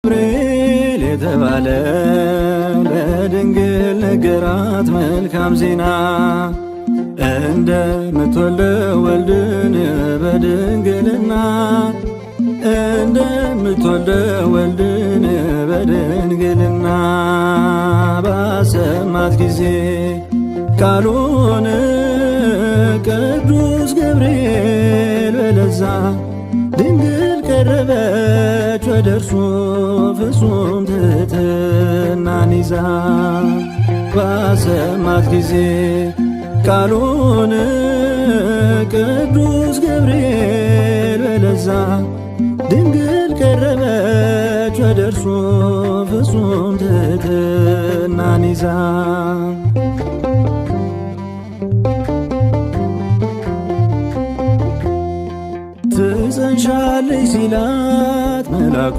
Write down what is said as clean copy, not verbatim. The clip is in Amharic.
ገብርኤል የተባለ ለድንግል ነገራት መልካም ዜና እንደምትወልደው ወልድን በድንግልና እንደምትወልደው ወልድን በድንግልና ባሰማት ጊዜ ቃሉን ቅዱስ ገብርኤል በለዛ ድንግል ቀረበች ወደ እርሱ ፍጹም ትሕትናን ይዛ ባሰማት ጊዜ ቃሉን ቅዱስ ገብርኤል በለዛ ድንግል ቀረበች ወደ እርሱ ፍጹም ትሕትናን ይዛ ትጸንሻለሽ ሲላት መልአኩ